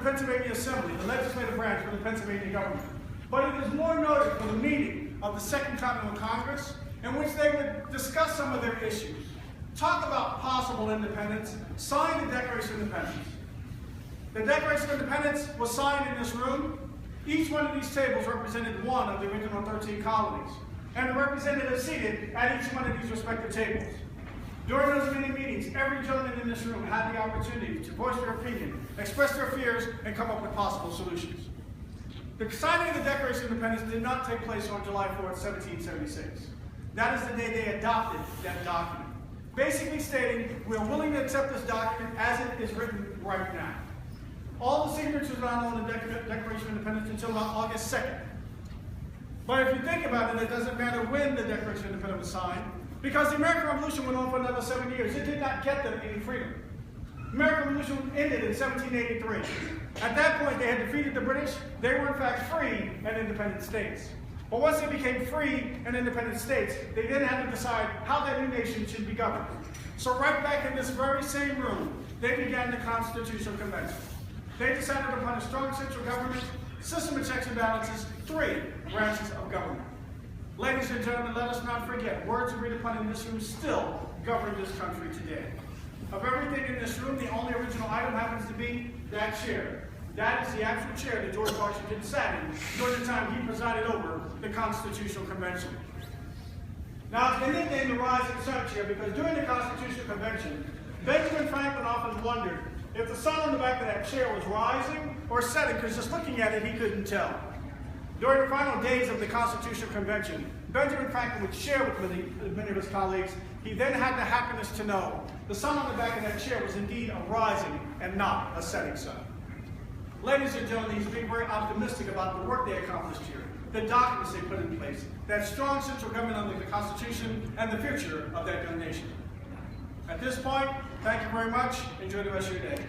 Pennsylvania Assembly, the legislative branch of the Pennsylvania government. But it is more noted for the meeting of the Second Continental Congress, in which they would discuss some of their issues, talk about possible independence, sign the Declaration of Independence. The Declaration of Independence was signed in this room. Each one of these tables represented one of the original 13 colonies, and the representatives seated at each one of these respective tables. During those many meetings, every gentleman in this room had the opportunity to voice their opinion, express their fears, and come up with possible solutions. The signing of the Declaration of Independence did not take place on July 4th, 1776. That is the day they adopted that document, basically stating, we are willing to accept this document as it is written right now. All the signatures are not on the Declaration of Independence until about August 2nd. But if you think about it, it doesn't matter when the Declaration of Independence was signed, because the American Revolution went on for another 7 years. It did not get them any freedom. The American Revolution ended in 1783. At that point, they had defeated the British. They were, in fact, free and independent states. But once they became free and independent states, they then had to decide how that new nation should be governed. So right back in this very same room, they began the Constitutional Convention. They decided upon a strong central government, system of checks and balances, 3 branches of government. Ladies and gentlemen, let us not forget, words agreed upon in this room still govern this country today. Of everything in this room, the only original item happens to be that chair. That is the actual chair that George Washington sat in during the time he presided over the Constitutional Convention. Now, it's been nicknamed the Rising Sun Chair because during the Constitutional Convention, Benjamin Franklin often wondered if the sun on the back of that chair was rising or setting, because just looking at it, he couldn't tell. During the final days of the Constitutional Convention, Benjamin Franklin would share with many of his colleagues. He then had the happiness to know the sun on the back of that chair was indeed a rising and not a setting sun. Ladies and gentlemen, he's being very optimistic about the work they accomplished here, the documents they put in place, that strong central government under the Constitution, and the future of that young nation. At this point, thank you very much. Enjoy the rest of your day.